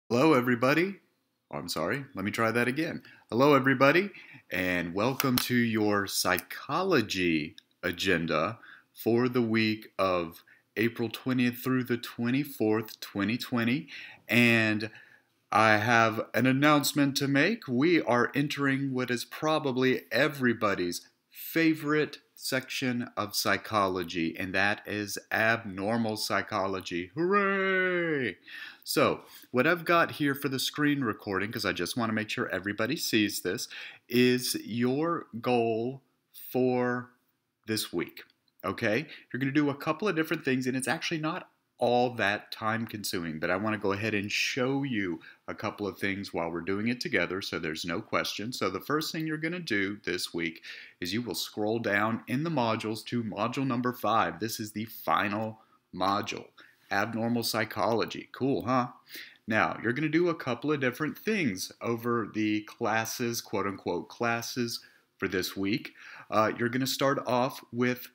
Hello, everybody. Oh, I'm sorry. Let me try that again. Hello, everybody, and welcome to your psychology agenda for the week of April 20th through the 24th, 2020. And I have an announcement to make. We are entering what is probably everybody's favorite section of psychology, and that is abnormal psychology. Hooray! So, what I've got here for the screen recording, because I just want to make sure everybody sees this, is your goal for this week. Okay? You're going to do a couple of different things, and it's actually not all that time consuming, but I want to go ahead and show you a couple of things while we're doing it together so there's no question. So the first thing you're going to do this week is you will scroll down in the modules to module number 5. This is the final module, abnormal psychology. Cool, huh? Now, you're going to do a couple of different things over the classes, quote unquote classes, for this week. You're going to start off with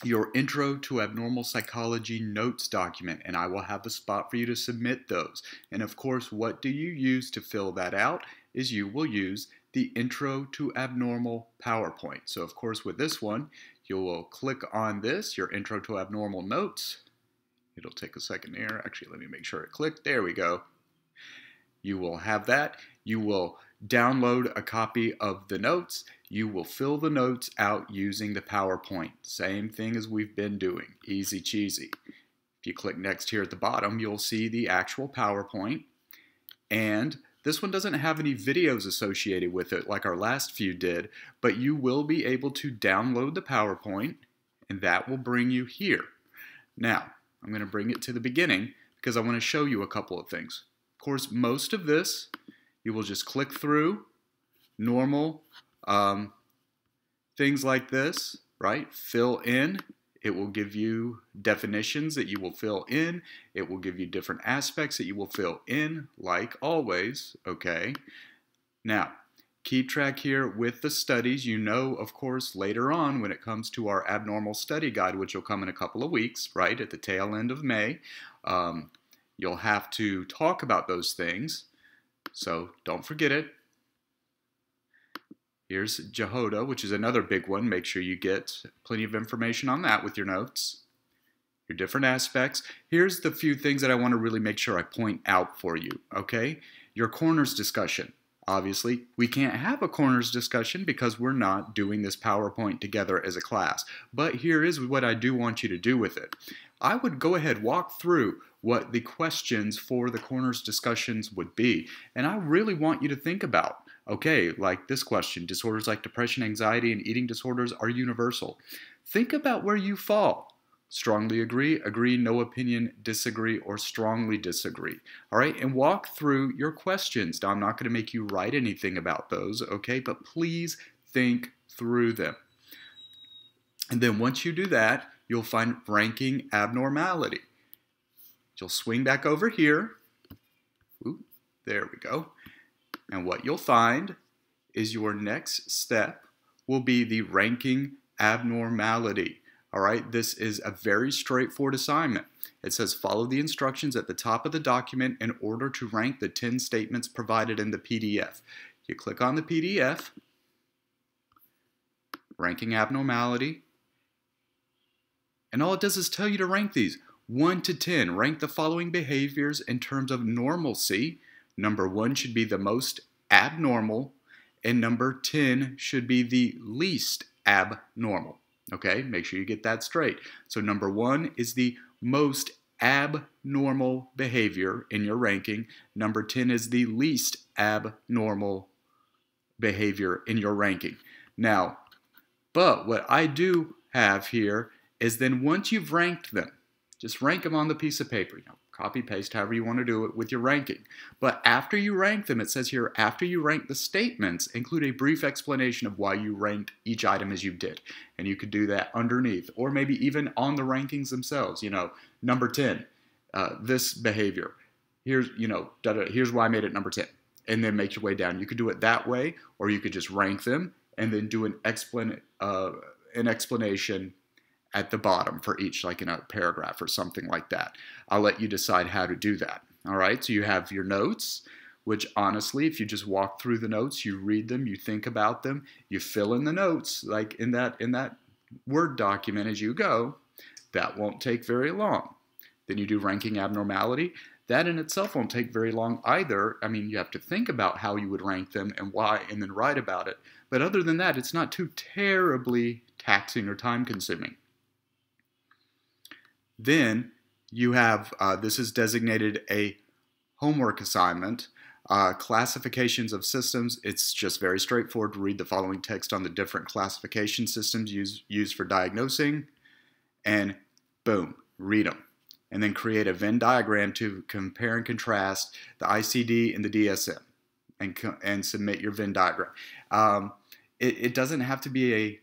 your Intro to Abnormal Psychology notes document, and I will have a spot for you to submit those. And of course, what do you use to fill that out is you will use the Intro to Abnormal PowerPoint. So of course, with this one, you will click on this, your Intro to Abnormal Notes. It'll take a second here. Actually, let me make sure it clicked. There we go. You will have that. You will download a copy of the notes. You will fill the notes out using the PowerPoint. Same thing as we've been doing. Easy cheesy. If you click next here at the bottom, you'll see the actual PowerPoint. And this one doesn't have any videos associated with it like our last few did, but you will be able to download the PowerPoint, and that will bring you here. Now, I'm going to bring it to the beginning because I want to show you a couple of things. Of course, most of this you will just click through normal things like this, right? Fill in. It will give you definitions that you will fill in. It will give you different aspects that you will fill in, like always, okay? Now, keep track here with the studies. You know, of course, later on when it comes to our abnormal study guide, which will come in a couple of weeks, right, at the tail end of May, you'll have to talk about those things. So don't forget it. Here's Jehoda, which is another big one. Make sure you get plenty of information on that with your notes, your different aspects. Here's the few things that I want to really make sure I point out for you, okay? Your corners discussion. Obviously, we can't have a corners discussion because we're not doing this PowerPoint together as a class. But here is what I do want you to do with it. I would go ahead, walk through what the questions for the corners discussions would be. And I really want you to think about, okay, like this question, disorders like depression, anxiety, and eating disorders are universal. Think about where you fall. Strongly agree, agree, no opinion, disagree, or strongly disagree. All right, and walk through your questions. Now, I'm not going to make you write anything about those, okay, but please think through them. And then once you do that, you'll find ranking abnormality. You'll swing back over here. Ooh, there we go. And what you'll find is your next step will be the ranking abnormality. All right, this is a very straightforward assignment. It says follow the instructions at the top of the document in order to rank the 10 statements provided in the PDF. You click on the PDF, ranking abnormality, and all it does is tell you to rank these 1 to 10. Rank the following behaviors in terms of normalcy. Number 1 should be the most abnormal, and number 10 should be the least abnormal. Okay, make sure you get that straight. So number 1 is the most abnormal behavior in your ranking. Number 10 is the least abnormal behavior in your ranking. Now, but what I do have here is then once you've ranked them, just rank them on the piece of paper. Copy, paste, however you want to do it with your ranking. But after you rank them, it says here, after you rank the statements, include a brief explanation of why you ranked each item as you did. And you could do that underneath, or maybe even on the rankings themselves. Number 10, this behavior. Here's, here's why I made it number 10. And then make your way down. You could do it that way, or you could just rank them and then do an explanation at the bottom for each, like in a paragraph or something like that. I'll let you decide how to do that. All right, so you have your notes, which honestly, if you just walk through the notes, you read them, you think about them, you fill in the notes like in that Word document as you go, that won't take very long. Then you do ranking abnormality. That in itself won't take very long either. I mean, you have to think about how you would rank them and why, and then write about it. But other than that, it's not too terribly taxing or time consuming. Then you have, this is designated a homework assignment. Classifications of systems, it's just very straightforward to read the following text on the different classification systems used for diagnosing, and boom, read them. And then create a Venn diagram to compare and contrast the ICD and the DSM, and submit your Venn diagram. It doesn't have to be a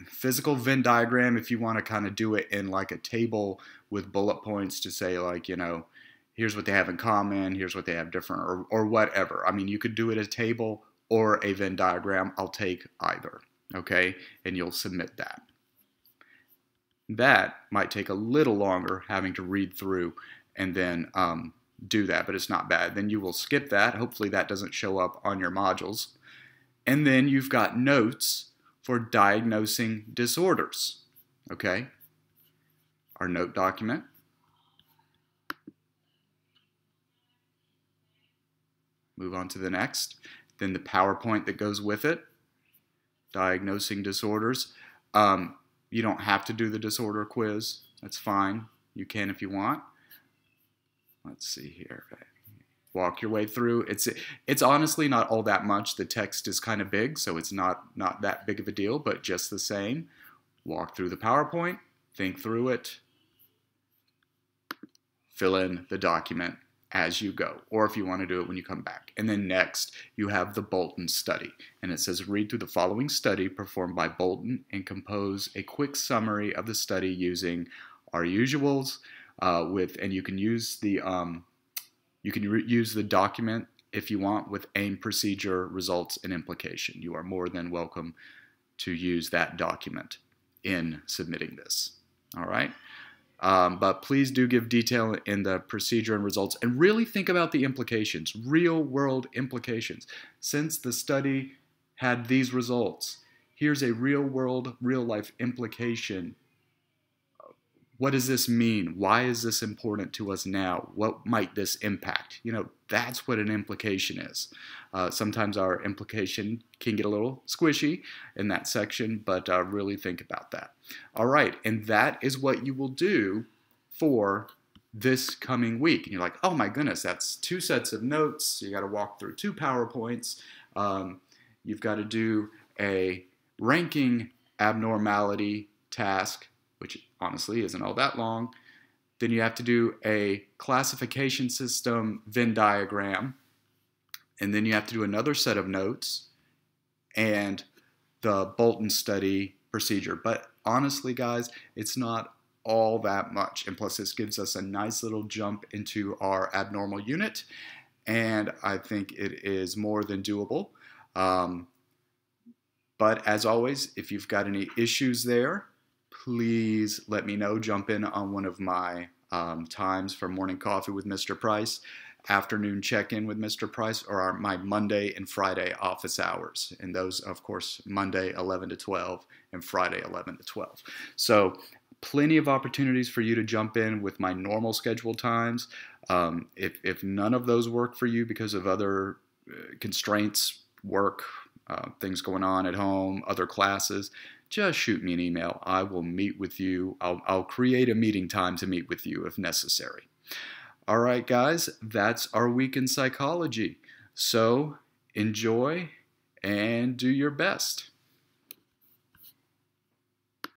physical Venn diagram if you want to kind of do it in like a table with bullet points to say, like, you know, here's what they have in common, here's what they have different, or whatever. I mean, you could do it a table or a Venn diagram. I'll take either, okay? And you'll submit that. That might take a little longer, having to read through and then do that, but it's not bad. Then you will skip that. Hopefully that doesn't show up on your modules. And then you've got notes for diagnosing disorders, okay? Our note document. Move on to the next. Then the PowerPoint that goes with it, diagnosing disorders. You don't have to do the disorder quiz. That's fine. You can if you want. Let's see here. Walk your way through. It's honestly not all that much. The text is kind of big, so it's not that big of a deal, but just the same. Walk through the PowerPoint, think through it, fill in the document as you go, or if you want to do it when you come back. And then next, you have the Bolton study. And it says, read through the following study performed by Bolton and compose a quick summary of the study using our usuals, and you can use the use the document if you want with aim, procedure, results, and implication. You are more than welcome to use that document in submitting this. All right? But please do give detail in the procedure and results, and really think about the implications, real world implications. Since the study had these results, here's a real world, real life implication. What does this mean? Why is this important to us now? What might this impact? You know, that's what an implication is. Sometimes our implication can get a little squishy in that section, but really think about that. All right, and that is what you will do for this coming week. And you're like, oh my goodness, that's 2 sets of notes. You got to walk through 2 PowerPoints. You've got to do a ranking abnormality task, which honestly isn't all that long. Then you have to do a classification system Venn diagram. And then you have to do another set of notes and the Bolton study procedure. But honestly, guys, it's not all that much. And plus, this gives us a nice little jump into our abnormal unit. And I think it is more than doable. But as always, if you've got any issues there, please let me know. Jump in on one of my times for morning coffee with Mr. Price, afternoon check-in with Mr. Price, or my Monday and Friday office hours. And those, of course, Monday 11 to 12 and Friday 11 to 12. So plenty of opportunities for you to jump in with my normal scheduled times. If none of those work for you because of other constraints, work, things going on at home, other classes, just shoot me an email. I will meet with you. I'll create a meeting time to meet with you if necessary. All right, guys, that's our week in psychology. So enjoy and do your best.